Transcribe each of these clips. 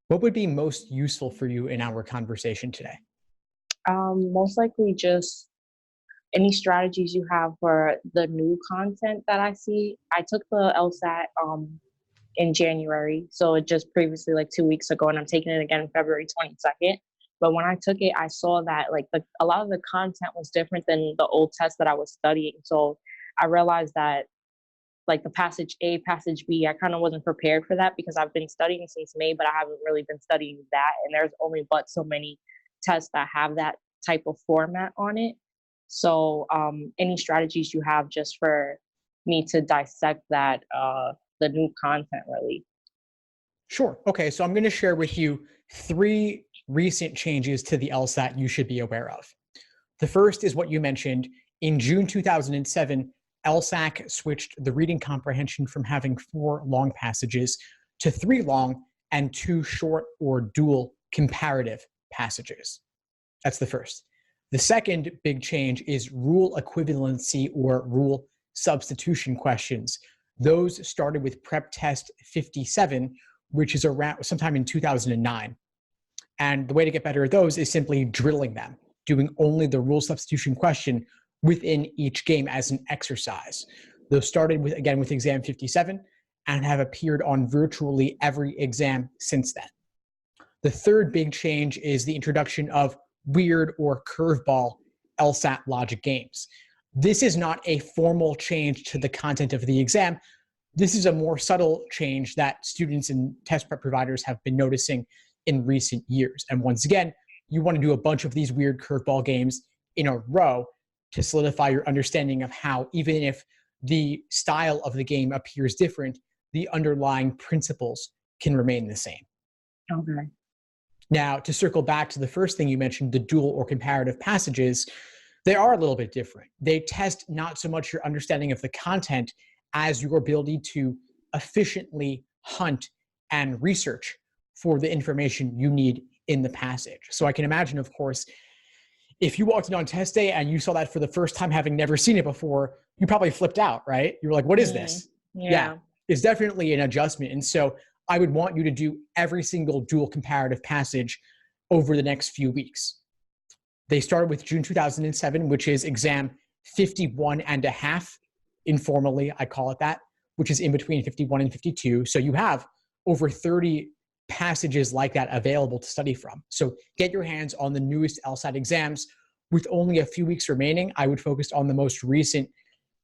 What would be most useful for you in our conversation today? Most likely just any strategies you have for the new content that I see. I took the LSAT in January, so it just previously like 2 weeks ago, and I'm taking it again February 22nd. But when I took it, I saw that like a lot of the content was different than the old test that I was studying. So I realized that like the passage A, passage B, I kind of wasn't prepared for that because I've been studying since May, but I haven't really been studying that. And there's only but so many tests that have that type of format on it. So, any strategies you have just for me to dissect that, the new content really? Sure. Okay, so I'm going to share with you three recent changes to the LSAT you should be aware of. The first is what you mentioned. In June 2007, LSAC switched the reading comprehension from having 4 long passages to 3 long and 2 short or dual comparative passages. That's the first. The second big change is rule equivalency or rule substitution questions. Those started with Prep Test 57, which is around sometime in 2009. And the way to get better at those is simply drilling them, doing only the rule substitution question within each game as an exercise. Those started with, again, with exam 57 and have appeared on virtually every exam since then. The third big change is the introduction of weird or curveball LSAT logic games. This is not a formal change to the content of the exam. This is a more subtle change that students and test prep providers have been noticing in recent years. And once again, you want to do a bunch of these weird curveball games in a row to solidify your understanding of how, even if the style of the game appears different, the underlying principles can remain the same. Okay. Now, to circle back to the first thing you mentioned, the dual or comparative passages, they are a little bit different. They test not so much your understanding of the content as your ability to efficiently hunt and research for the information you need in the passage. So I can imagine, of course, if you walked in on test day and you saw that for the first time, having never seen it before, you probably flipped out, right? You were like, what is this? Yeah. It's definitely an adjustment. And so I would want you to do every single dual comparative passage over the next few weeks. They started with June 2007, which is exam 51 and a half. Informally, I call it that, which is in between 51 and 52. So you have over 30 passages like that available to study from. So get your hands on the newest LSAT exams. With only a few weeks remaining, I would focus on the most recent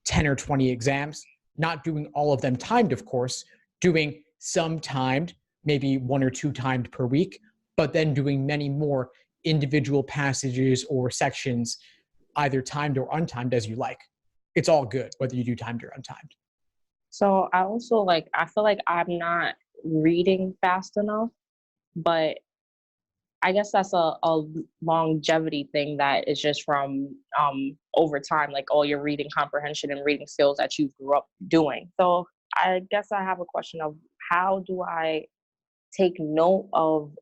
10 or 20 exams, not doing all of them timed, of course, doing some timed, maybe 1 or 2 timed per week, but then doing many more individual passages or sections, either timed or untimed as you like. It's all good, whether you do timed or untimed. So I also I feel like I'm not reading fast enough, but I guess that's a longevity thing that is just from over time, like all your reading comprehension and reading skills that you grew up doing. So I guess I have a question of how do I take note of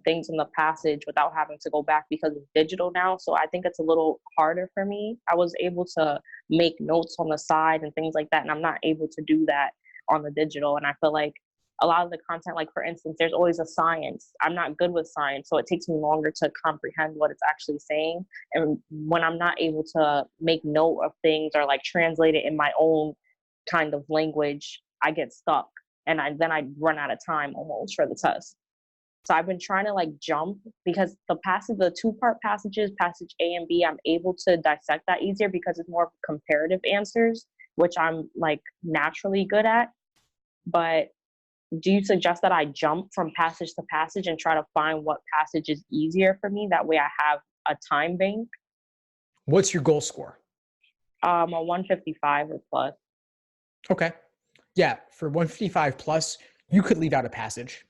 things in the passage without having to go back because it's digital now. So I think it's a little harder for me. I was able to make notes on the side and things like that, and I'm not able to do that on the digital. And I feel like a lot of the content, like for instance, there's always a science. I'm not good with science, so it takes me longer to comprehend what it's actually saying. And when I'm not able to make note of things or like translate it in my own kind of language, I get stuck. And then I run out of time almost for the test. So I've been trying to like jump because the 2-part passages, passage A and B, I'm able to dissect that easier because it's more comparative answers, which I'm like naturally good at. But do you suggest that I jump from passage to passage and try to find what passage is easier for me? That way I have a time bank. What's your goal score? A 155 or plus. Okay. Yeah, for 155 plus, you could leave out a passage.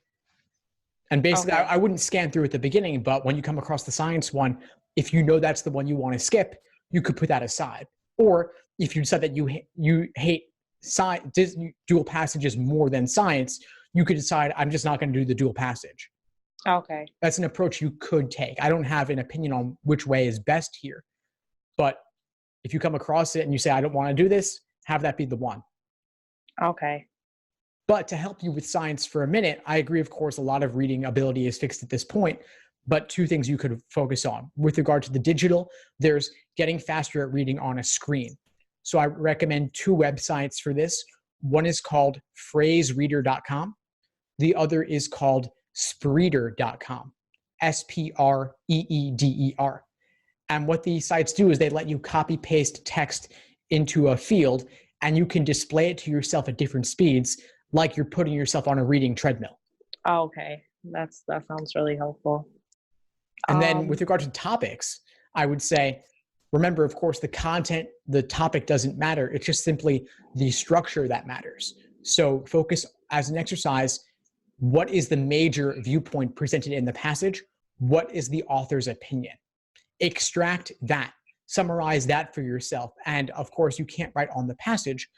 And basically, Okay. I wouldn't scan through at the beginning, but when you come across the science one, if you know that's the one you want to skip, you could put that aside. Or if you decide that you hate dual passages more than science, you could decide, I'm just not going to do the dual passage. Okay. That's an approach you could take. I don't have an opinion on which way is best here. But if you come across it and you say, I don't want to do this, have that be the one. Okay. But to help you with science for a minute, I agree, of course, a lot of reading ability is fixed at this point, but two things you could focus on. With regard to the digital, there's getting faster at reading on a screen. So I recommend two websites for this. One is called phrasereader.com. The other is called spreeder.com, Spreeder. And what these sites do is they let you copy paste text into a field and you can display it to yourself at different speeds, like you're putting yourself on a reading treadmill. Oh, okay. That sounds really helpful. And then with regard to topics, I would say, remember, of course, the content, the topic doesn't matter. It's just simply the structure that matters. So focus as an exercise, what is the major viewpoint presented in the passage? What is the author's opinion? Extract that, summarize that for yourself. And of course, you can't write on the passage,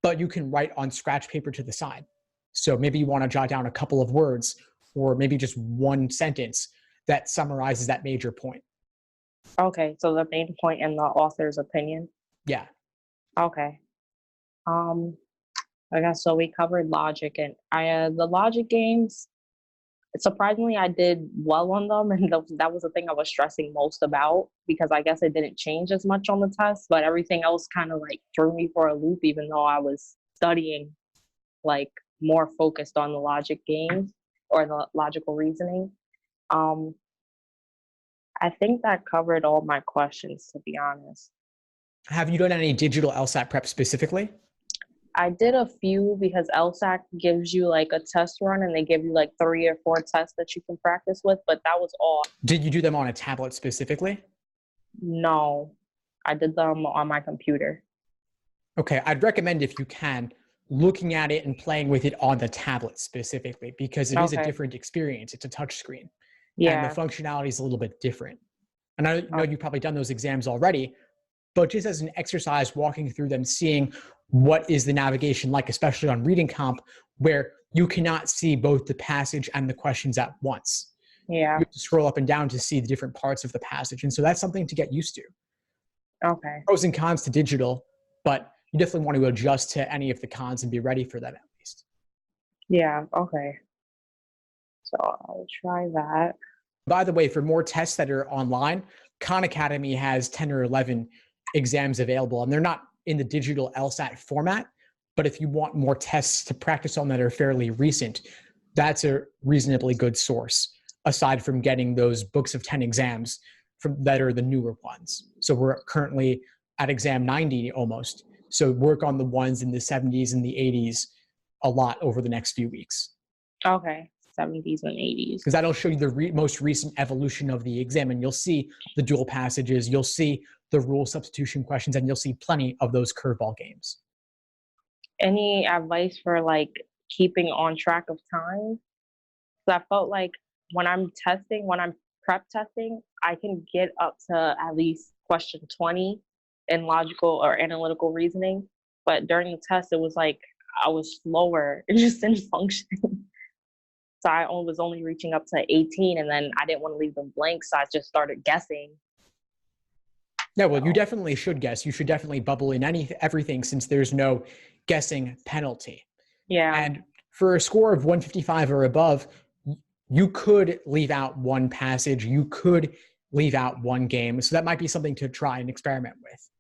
but you can write on scratch paper to the side. So maybe you want to jot down a couple of words or maybe just one sentence that summarizes that major point. Okay, so the main point and the author's opinion. Yeah. Okay. I guess so. We covered logic, and the logic games. Surprisingly, I did well on them, and that was the thing I was stressing most about because I guess it didn't change as much on the test, but everything else kind of like threw me for a loop, even though I was studying like more focused on the logic games or the logical reasoning. I think that covered all my questions, to be honest. Have you done any digital LSAT prep specifically? I did a few because LSAT gives you like a test run and they give you like 3 or 4 tests that you can practice with, but that was all. Did you do them on a tablet specifically? No, I did them on my computer. Okay, I'd recommend if you can, looking at it and playing with it on the tablet specifically, because it is a different experience. It's a touch screen. Yeah. And the functionality is a little bit different. And I know you've probably done those exams already, but just as an exercise, walking through them, seeing what is the navigation like, especially on reading comp, where you cannot see both the passage and the questions at once. Yeah. You have to scroll up and down to see the different parts of the passage. And so that's something to get used to. Okay. Pros and cons to digital, but you definitely want to adjust to any of the cons and be ready for them at least. Yeah. Okay. So I'll try that. By the way, for more tests that are online, Khan Academy has 10 or 11 exams available, and they're not in the digital LSAT format. But if you want more tests to practice on that are fairly recent, that's a reasonably good source, aside from getting those books of 10 exams that are the newer ones. So we're currently at exam 90 almost. So work on the ones in the 70s and the 80s a lot over the next few weeks. Okay. 70s and 80s. Because that'll show you the most recent evolution of the exam, and you'll see the dual passages, you'll see the rule substitution questions, and you'll see plenty of those curveball games. Any advice for like keeping on track of time? Because I felt like when I'm prep testing, I can get up to at least question 20 in logical or analytical reasoning. But during the test, it was like I was slower. It just didn't function. So I was only reaching up to 18, and then I didn't want to leave them blank, so I just started guessing. Yeah, well, you definitely should guess. You should definitely bubble in everything since there's no guessing penalty. Yeah. And for a score of 155 or above, you could leave out one passage. You could leave out one game. So that might be something to try and experiment with.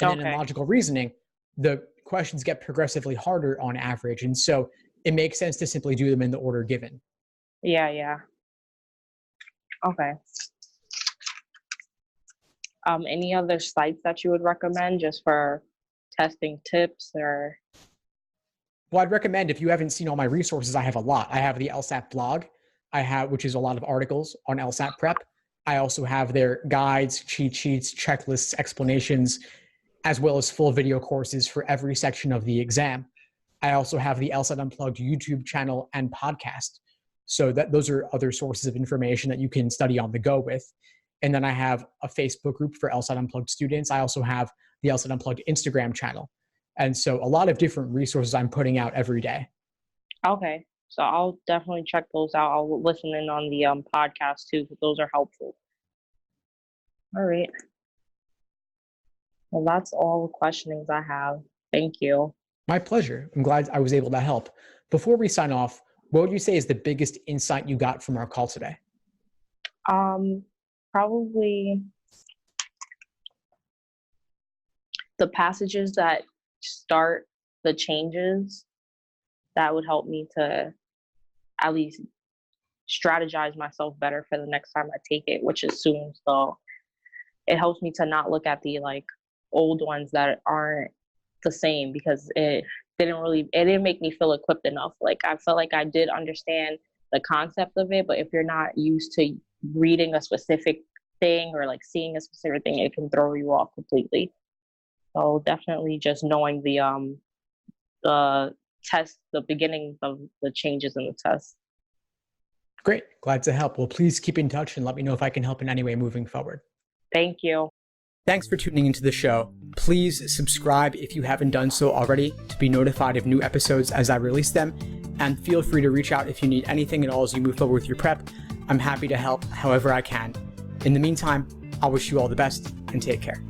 And then in logical reasoning, the questions get progressively harder on average. And so it makes sense to simply do them in the order given. Yeah. Okay. Any other sites that you would recommend just for testing tips or? Well, I'd recommend, if you haven't seen all my resources, I have a lot. I have the LSAT blog, which is a lot of articles on LSAT prep. I also have their guides, cheat sheets, checklists, explanations, as well as full video courses for every section of the exam. I also have the LSAT Unplugged YouTube channel and podcast. So those are other sources of information that you can study on the go with. And then I have a Facebook group for LSAT Unplugged students. I also have the LSAT Unplugged Instagram channel. And so a lot of different resources I'm putting out every day. Okay. So I'll definitely check those out. I'll listen in on the podcast too, because those are helpful. All right. Well, that's all the questionings I have. Thank you. My pleasure. I'm glad I was able to help. Before we sign off, what would you say is the biggest insight you got from our call today? Probably the passages that start the changes. That would help me to at least strategize myself better for the next time I take it, which is soon. So it helps me to not look at the old ones that aren't the same, because it didn't make me feel equipped enough. Like, I felt like I did understand the concept of it, but if you're not used to reading a specific thing or seeing a specific thing, it can throw you off completely. So definitely just knowing the test, the beginning of the changes in the test. Great. Glad to help. Well, please keep in touch and let me know if I can help in any way moving forward. Thank you. Thanks for tuning into the show. Please subscribe if you haven't done so already to be notified of new episodes as I release them. And feel free to reach out if you need anything at all as you move forward with your prep. I'm happy to help however I can. In the meantime, I'll wish you all the best and take care.